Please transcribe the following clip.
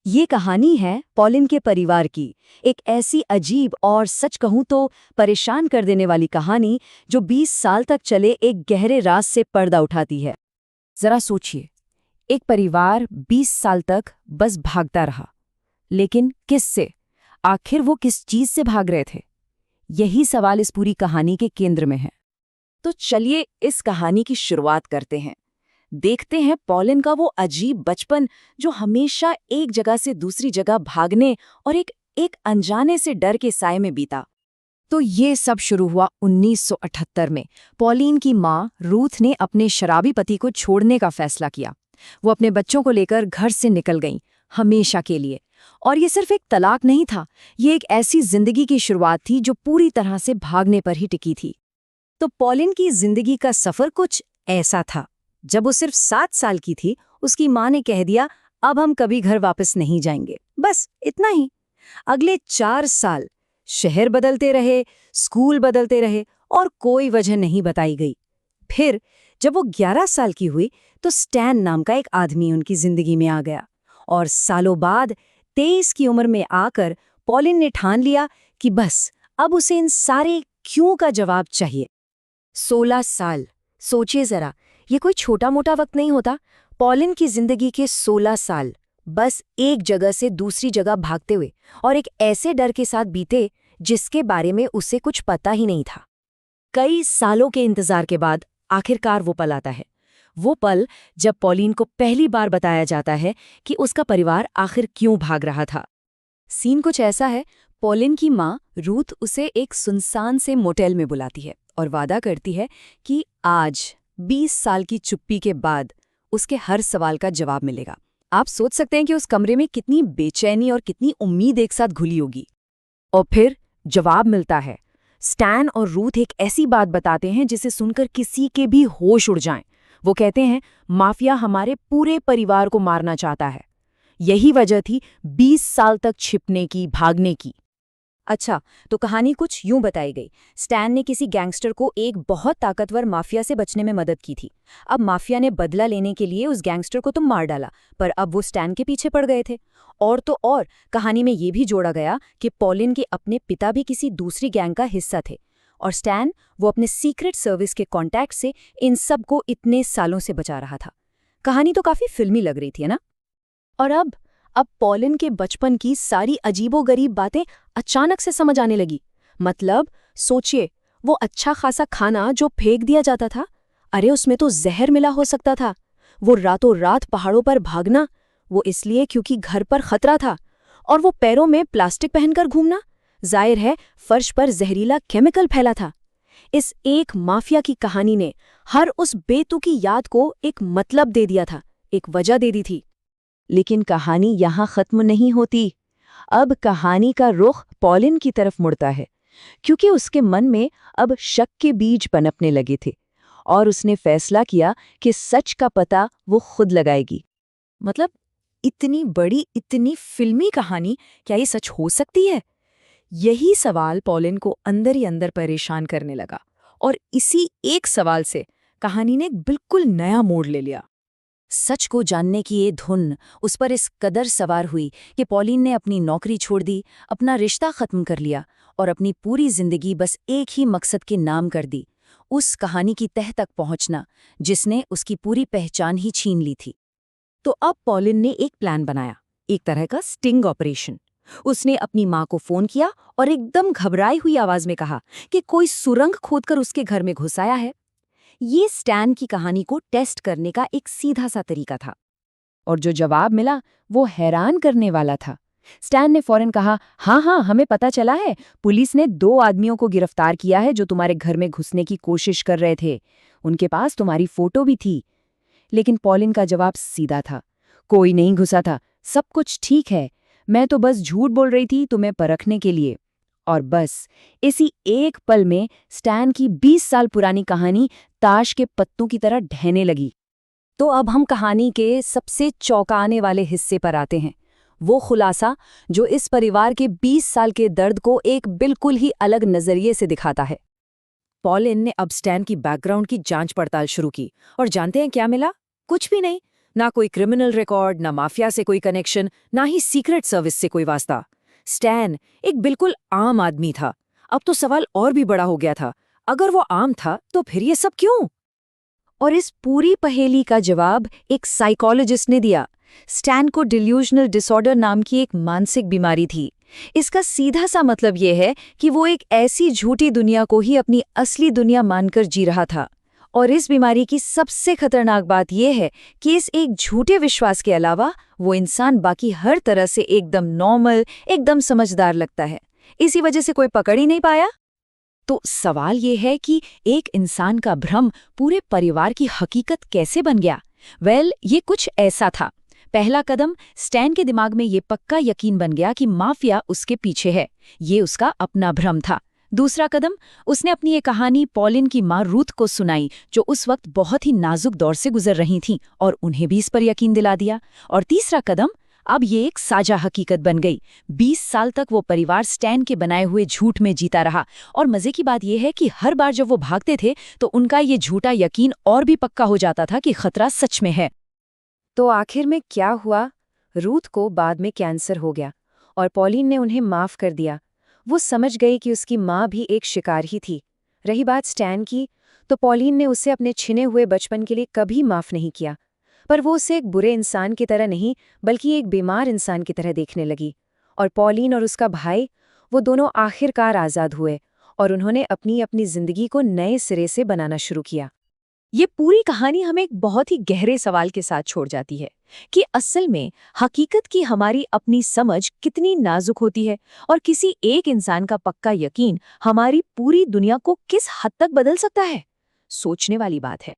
ये कहानी है पॉलिन के परिवार की। एक ऐसी अजीब और सच कहूं तो परेशान कर देने वाली कहानी जो 20 साल तक चले एक गहरे राज से पर्दा उठाती है। जरा सोचिए, एक परिवार 20 साल तक बस भागता रहा, लेकिन किससे? आखिर वो किस चीज से भाग रहे थे? यही सवाल इस पूरी कहानी के केंद्र में है। तो चलिए इस कहानी की शुरुआत करते हैं। देखते हैं पॉलिन का वो अजीब बचपन जो हमेशा एक जगह से दूसरी जगह भागने और एक अनजाने से डर के साए में बीता। तो ये सब शुरू हुआ 1978 में। पॉलिन की माँ रूथ ने अपने शराबी पति को छोड़ने का फैसला किया। वो अपने बच्चों को लेकर घर से निकल गईं, हमेशा के लिए। और ये सिर्फ एक तलाक नहीं था, ये एक ऐसी जिंदगी की शुरुआत थी जो पूरी तरह से भागने पर ही टिकी थी। तो पॉलिन की जिंदगी का सफर कुछ ऐसा था। जब वो सिर्फ 7 साल की थी, उसकी माँ ने कह दिया, अब हम कभी घर वापस नहीं जाएंगे। बस इतना ही। अगले 4 साल शहर बदलते रहे, स्कूल बदलते रहे और कोई वजह नहीं बताई गई। फिर जब वो 11 साल की हुई तो स्टैन नाम का एक आदमी उनकी जिंदगी में आ गया। और सालों बाद 23 की उम्र में आकर पॉलिन ने ठान लिया कि बस अब उसे इन सारे क्यों का जवाब चाहिए। 16 साल, सोचिए जरा, ये कोई छोटा मोटा वक्त नहीं होता। पॉलिन की जिंदगी के 16 साल बस एक जगह से दूसरी जगह भागते हुए और एक ऐसे डर के साथ बीते जिसके बारे में उसे कुछ पता ही नहीं था। कई सालों के इंतजार के बाद आखिरकार वो पल आता है। वो पल जब पॉलिन को पहली बार बताया जाता है कि उसका परिवार आखिर क्यों भाग रहा था। सीन कुछ ऐसा है। पॉलिन की माँ रूथ उसे एक सुनसान से मोटेल में बुलाती है और वादा करती है कि आज 20 साल की चुप्पी के बाद उसके हर सवाल का जवाब मिलेगा। आप सोच सकते हैं कि उस कमरे में कितनी बेचैनी और कितनी उम्मीद एक साथ घुली होगी। और फिर जवाब मिलता है। स्टैन और रूथ एक ऐसी बात बताते हैं जिसे सुनकर किसी के भी होश उड़ जाएं। वो कहते हैं, माफिया हमारे पूरे परिवार को मारना चाहता है। यही वजह थी 20 साल तक छिपने की, भागने की। अच्छा, तो कहानी कुछ यूं बताई गई। स्टैन ने किसी गैंगस्टर को एक बहुत ताकतवर माफिया से बचने में मदद की थी। अब माफिया ने बदला लेने के लिए उस गैंगस्टर को तो मार डाला, पर अब वो स्टैन के पीछे पड़ गए थे। और तो और कहानी में ये भी जोड़ा गया कि पॉलिन के अपने पिता भी किसी दूसरी गैंग का हिस्सा थे। और स्टैन, वो अपने सीक्रेट सर्विस के कॉन्टैक्ट से इन सबको इतने सालों से बचा रहा था। कहानी तो काफी फिल्मी लग रही थी, है ना? और अब पॉलिन के बचपन की सारी अजीबोगरीब बातें अचानक से समझ आने लगी। मतलब सोचिए, वो अच्छा खासा खाना जो फेंक दिया जाता था, अरे उसमें तो जहर मिला हो सकता था। वो रातों रात पहाड़ों पर भागना, वो इसलिए क्योंकि घर पर खतरा था। और वो पैरों में प्लास्टिक पहनकर घूमना, जाहिर है फर्श पर जहरीला केमिकल फैला था। इस एक माफिया की कहानी ने हर उस बेतुकी याद को एक मतलब दे दिया था, एक वजह दे दी थी। लेकिन कहानी यहाँ खत्म नहीं होती। अब कहानी का रुख पॉलिन की तरफ मुड़ता है, क्योंकि उसके मन में अब शक के बीज पनपने लगे थे और उसने फैसला किया कि सच का पता वो खुद लगाएगी। मतलब इतनी बड़ी, इतनी फिल्मी कहानी, क्या ये सच हो सकती है? यही सवाल पॉलिन को अंदर ही अंदर परेशान करने लगा। और इसी एक सवाल से कहानी ने एक बिल्कुल नया मोड़ ले लिया। सच को जानने की ये धुन उस पर इस कदर सवार हुई कि पॉलिन ने अपनी नौकरी छोड़ दी, अपना रिश्ता खत्म कर लिया और अपनी पूरी जिंदगी बस एक ही मकसद के नाम कर दी, उस कहानी की तह तक पहुंचना जिसने उसकी पूरी पहचान ही छीन ली थी। तो अब पॉलिन ने एक प्लान बनाया, एक तरह का स्टिंग ऑपरेशन। उसने अपनी माँ को फोन किया और एकदम घबराई हुई आवाज में कहा कि कोई सुरंग खोदकर उसके घर में घुस आया है। ये स्टैन की कहानी को टेस्ट करने का एक सीधा सा तरीका था। और जो जवाब मिला वो हैरान करने वाला था। स्टैन ने फौरन कहा, हाँ, हमें पता चला है, पुलिस ने 2 आदमियों को गिरफ्तार किया है जो तुम्हारे घर में घुसने की कोशिश कर रहे थे। उनके पास तुम्हारी फोटो भी थी। लेकिन पॉलिन का जवाब सीधा था, कोई नहीं घुसा था, सब कुछ ठीक है, मैं तो बस झूठ बोल रही थी तुम्हें परखने के लिए। और बस इसी एक पल में स्टैन की 20 साल पुरानी कहानी ताश के पत्तों की तरह ढहने लगी। तो अब हम कहानी के सबसे चौंकाने वाले हिस्से पर आते हैं, वो खुलासा जो इस परिवार के 20 साल के दर्द को एक बिल्कुल ही अलग नजरिए से दिखाता है। पॉलिन ने अब स्टैन की बैकग्राउंड की जांच पड़ताल शुरू की और जानते हैं क्या मिला? कुछ भी नहीं, ना कोई क्रिमिनल रिकॉर्ड, ना माफिया से कोई कनेक्शन, ना ही सीक्रेट सर्विस से कोई वास्ता। स्टैन एक बिल्कुल आम आदमी था। अब तो सवाल और भी बड़ा हो गया था, अगर वो आम था तो फिर ये सब क्यों? और इस पूरी पहेली का जवाब एक साइकोलॉजिस्ट ने दिया। स्टैन को डिल्यूजनल डिसऑर्डर नाम की एक मानसिक बीमारी थी। इसका सीधा सा मतलब ये है कि वो एक ऐसी झूठी दुनिया को ही अपनी असली दुनिया मानकर जी रहा था। और इस बीमारी की सबसे खतरनाक बात यह है कि इस एक झूठे विश्वास के अलावा वो इंसान बाकी हर तरह से एकदम नॉर्मल, एकदम समझदार लगता है। इसी वजह से कोई पकड़ ही नहीं पाया। तो सवाल ये है कि एक इंसान का भ्रम पूरे परिवार की हकीकत कैसे बन गया? ये कुछ ऐसा था। पहला कदम, स्टैन के दिमाग में ये पक्का यकीन बन गया कि माफिया उसके पीछे है। ये उसका अपना भ्रम था। दूसरा कदम, उसने अपनी ये कहानी पॉलिन की माँ रूथ को सुनाई, जो उस वक्त बहुत ही नाजुक दौर से गुजर रही थीं, और उन्हें भी इस पर यकीन दिला दिया। और तीसरा कदम, अब ये एक साझा हकीकत बन गई। 20 साल तक वो परिवार स्टैन के बनाए हुए झूठ में जीता रहा। और मजे की बात यह है कि हर बार जब वो भागते थे तो उनका ये झूठा यकीन और भी पक्का हो जाता था कि खतरा सच में है। तो आखिर में क्या हुआ? रूथ को बाद में कैंसर हो गया और पॉलिन ने उन्हें माफ कर दिया। वो समझ गई कि उसकी माँ भी एक शिकार ही थी। रही बात स्टैन की, तो पॉलिन ने उसे अपने छिने हुए बचपन के लिए कभी माफ नहीं किया। पर वो उसे एक बुरे इंसान की तरह नहीं, बल्कि एक बीमार इंसान की तरह देखने लगी। और पॉलिन और उसका भाई, वो दोनों आखिरकार आज़ाद हुए और उन्होंने अपनी अपनी जिंदगी को नए सिरे से बनाना शुरू किया। ये पूरी कहानी हमें एक बहुत ही गहरे सवाल के साथ छोड़ जाती है कि असल में हकीकत की हमारी अपनी समझ कितनी नाजुक होती है और किसी एक इंसान का पक्का यकीन हमारी पूरी दुनिया को किस हद तक बदल सकता है। सोचने वाली बात है।